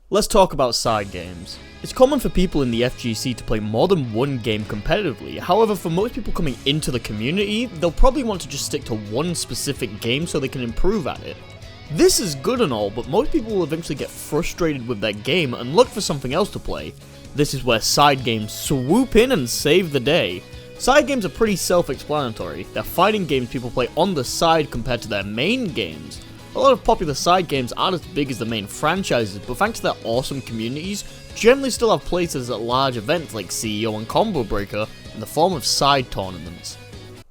Let's talk about side games. It's common for people in the FGC to play more than one game competitively. However, for most people coming into the community, they'll probably want to just stick to one specific game so they can improve at it. This is good and all, but most people will eventually get frustrated with that game and look for something else to play. This is where side games swoop in and save the day. Side games are pretty self-explanatory. They're fighting games people play on the side compared to their main games. A lot of popular side games aren't as big as the main franchises, but thanks to their awesome communities, generally still have places at large events like CEO and Combo Breaker in the form of side tournaments.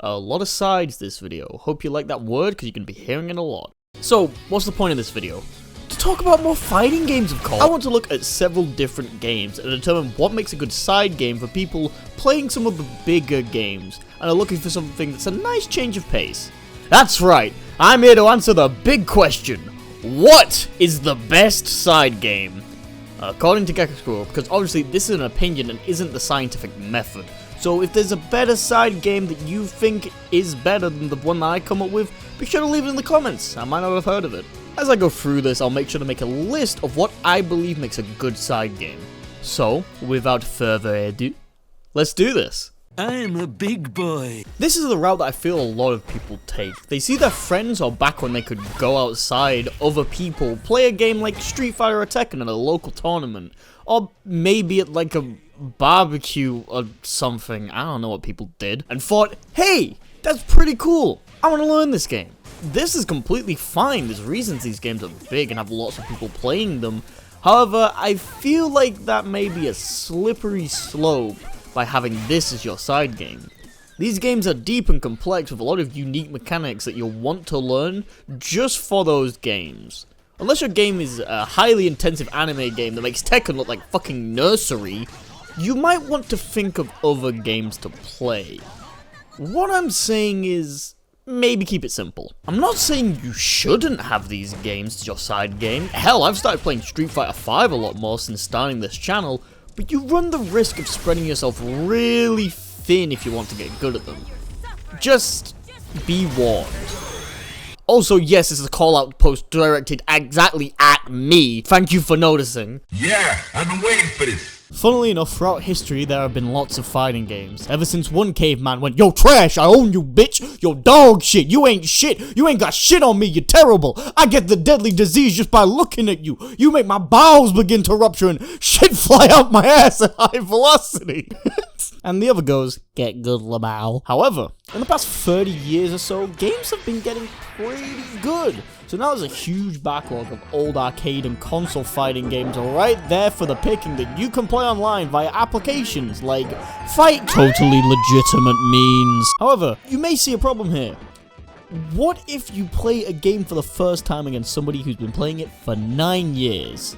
A lot of sides this video. Hope you like that word because you're going to be hearing it a lot. So, what's the point of this video? To talk about more fighting games, of course. I want to look at several different games and determine what makes a good side game for people playing some of the bigger games and are looking for something that's a nice change of pace. That's right, I'm here to answer the big question. What is the best side game? According to Gekko, because obviously this is an opinion and isn't the scientific method. So if there's a better side game that you think is better than the one that I come up with, be sure to leave it in the comments. I might not have heard of it. As I go through this, I'll make sure to make a list of what I believe makes a good side game. So, without further ado, let's do this. I'm a big boy. This is the route that I feel a lot of people take. They see their friends, or back when they could go outside, other people, play a game like Street Fighter or Tekken at a local tournament. Or maybe at like a barbecue or something, I don't know what people did, and thought, hey, that's pretty cool, I want to learn this game. This is completely fine, there's reasons these games are big and have lots of people playing them. However, I feel like that may be a slippery slope by having this as your side game. These games are deep and complex with a lot of unique mechanics that you'll want to learn just for those games. Unless your game is a highly intensive anime game that makes Tekken look like fucking nursery, you might want to think of other games to play. What I'm saying is, maybe keep it simple. I'm not saying you shouldn't have these games as your side game. Hell, I've started playing Street Fighter V a lot more since starting this channel, but you run the risk of spreading yourself really thin if you want to get good at them. Just be warned. Also, yes, this is a call-out post directed exactly at me. Thank you for noticing. Yeah, I've been waiting for this. Funnily enough, throughout history, there have been lots of fighting games. Ever since one caveman went, yo trash, I own you bitch, yo dog shit, you ain't got shit on me, you're terrible. I get the deadly disease just by looking at you. You make my bowels begin to rupture and shit fly out my ass at high velocity. And the other goes, get good, Lamau. However, in the past 30 years or so, games have been getting pretty good. So now there's a huge backlog of old arcade and console fighting games right there for the picking that you can play online via applications like Fight. Totally legitimate means. However, you may see a problem here. What if you play a game for the first time against somebody who's been playing it for 9 years?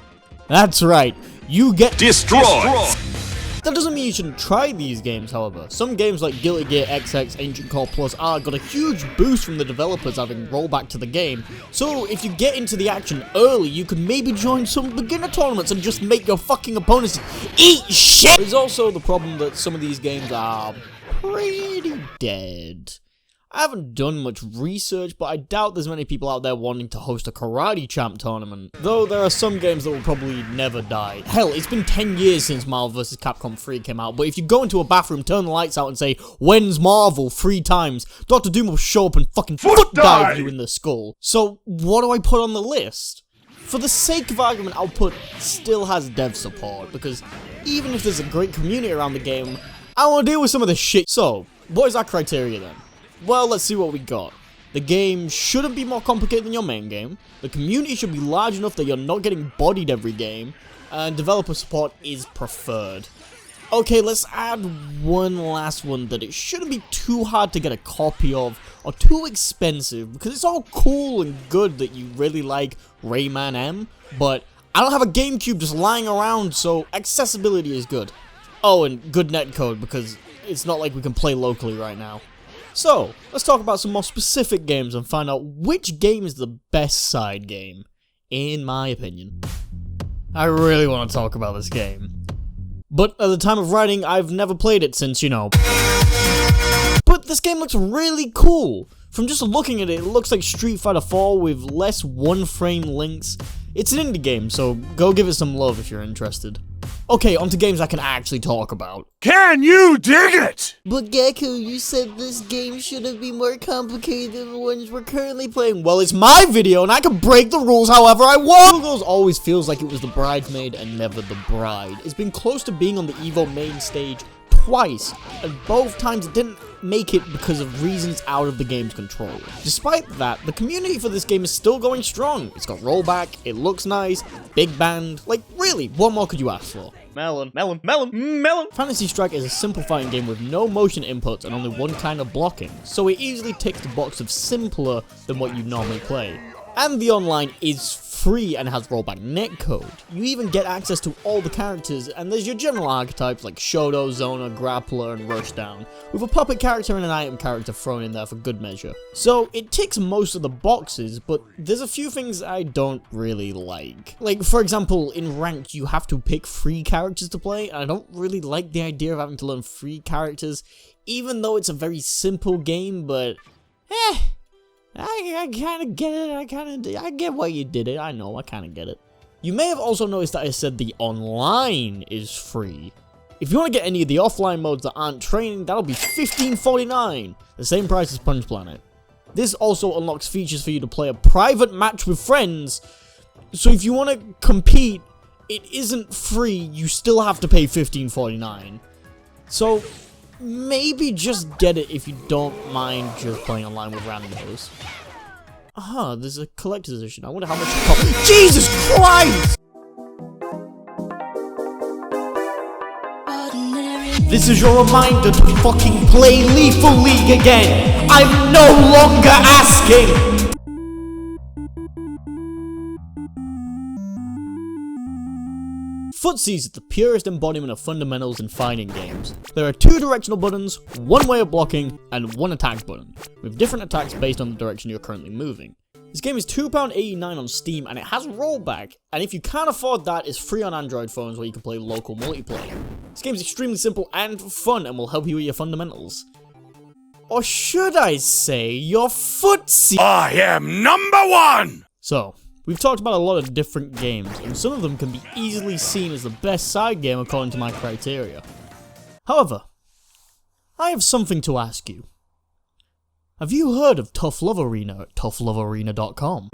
That's right, you get destroyed. That doesn't mean you shouldn't try these games, however. Some games like Guilty Gear XX, Ancient Core Plus R got a huge boost from the developers having rollback to the game, so if you get into the action early, you could maybe join some beginner tournaments and just make your fucking opponents eat shit! There's also the problem that some of these games are pretty dead. I haven't done much research, but I doubt there's many people out there wanting to host a Karate Champ tournament. Though there are some games that will probably never die. Hell, it's been 10 years since Marvel vs. Capcom 3 came out, but if you go into a bathroom, turn the lights out and say, when's Marvel 3 times, Dr. Doom will show up and fucking foot dive you in the skull. So, what do I put on the list? For the sake of argument, I'll put still has dev support, because even if there's a great community around the game, I want to deal with some of this shit. So, what is our criteria then? Well, let's see what we got. The game shouldn't be more complicated than your main game, the community should be large enough that you're not getting bodied every game, and developer support is preferred. Okay, let's add one last one, that it shouldn't be too hard to get a copy of, or too expensive, because it's all cool and good that you really like Rayman M, but I don't have a GameCube just lying around, so accessibility is good. Oh, and good netcode, because it's not like we can play locally right now. So, let's talk about some more specific games and find out which game is the best side game, in my opinion. I really want to talk about this game. But at the time of writing, I've never played it since, you know. But this game looks really cool. From just looking at it, it looks like Street Fighter 4 with less one-frame links. It's an indie game, so go give it some love if you're interested. Okay, onto games I can actually talk about. Can you dig it? But Gecko, you said this game shouldn't be more complicated than the ones we're currently playing. Well, it's my video, and I can break the rules however I want! Google's always feels like it was the bridesmaid and never the bride. It's been close to being on the EVO main stage twice, and both times it didn't make it because of reasons out of the game's control. Despite that, the community for this game is still going strong. It's got rollback, it looks nice, big band, like really, what more could you ask for? Melon. Fantasy Strike is a simple fighting game with no motion inputs and only one kind of blocking, so it easily ticks the box of simpler than what you normally play. And the online is free and has rollback netcode. You even get access to all the characters, and there's your general archetypes like Shoto, Zona, Grappler, and Rushdown, with a puppet character and an item character thrown in there for good measure. So it ticks most of the boxes, but there's a few things I don't really like. Like, for example, in ranked you have to pick 3 characters to play, and I don't really like the idea of having to learn 3 characters, even though it's a very simple game, but I kind of get it, I get why you did it, I know, I kind of get it. You may have also noticed that I said the online is free. If you want to get any of the offline modes that aren't training, that'll be $15.49, the same price as Punch Planet. This also unlocks features for you to play a private match with friends, so if you want to compete, it isn't free, you still have to pay $15.49. So maybe just get it if you don't mind just playing online with randos. There's a collector's edition. I wonder how much it costs. Jesus Christ! This is your reminder to fucking play Lethal League again. I'm no longer asking. Footsies is the purest embodiment of fundamentals in fighting games. There are 2 directional buttons, 1 way of blocking, and 1 attack button, with different attacks based on the direction you're currently moving. This game is £2.89 on Steam, and it has rollback, and if you can't afford that, it's free on Android phones where you can play local multiplayer. This game is extremely simple and fun, and will help you with your fundamentals. Or should I say, your Footsies? I am #1! So, we've talked about a lot of different games, and some of them can be easily seen as the best side game according to my criteria. However, I have something to ask you. Have you heard of Tough Love Arena at toughlovearena.com?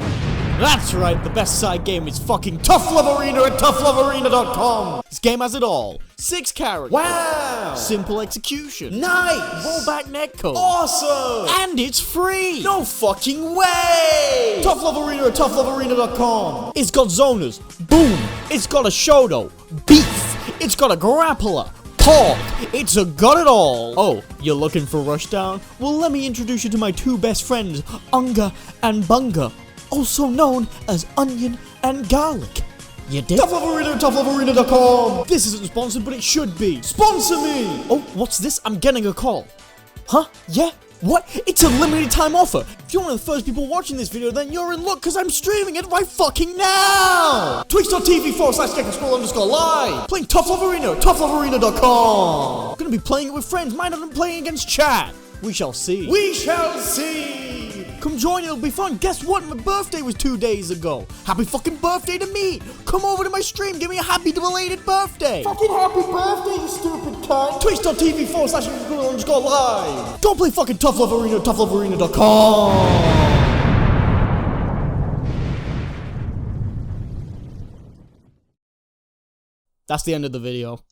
That's right, the best side game is fucking Tough Love Arena at toughlovearena.com! This game has it all. 6 characters. Wow! Simple execution. Nice! Rollback netcode. Awesome! And it's free! No fucking way! Tough Love Arena at toughlovearena.com. It's got zonas. Boom! It's got a Shoto. Beef! It's got a Grappler. Pork! It's a got it all! Oh, you're looking for Rushdown? Well, let me introduce you to my 2 best friends, Unga and Bunga, also known as Onion and Garlic. You did? Tough Love Arena, toughlovearena.com! This isn't sponsored, but it should be. Sponsor me! Oh, what's this? I'm getting a call. Huh? Yeah? What? It's a limited time offer. If you're one of the first people watching this video, then you're in luck because I'm streaming it right fucking now! Twitch.tv/GeckoScroll_live! Playing Tough Love Arena, toughlovearena.com! I'm gonna be playing it with friends, mine I'm playing against chat. We shall see. We shall see! Come join, it'll be fun. Guess what? My birthday was 2 days ago. Happy fucking birthday to me! Come over to my stream, give me a happy belated birthday! Fucking happy birthday, you stupid cunt! Twitch.tv/GeckoScroll_live! Don't play fucking Tough Love Arena, toughlovearena.com! That's the end of the video.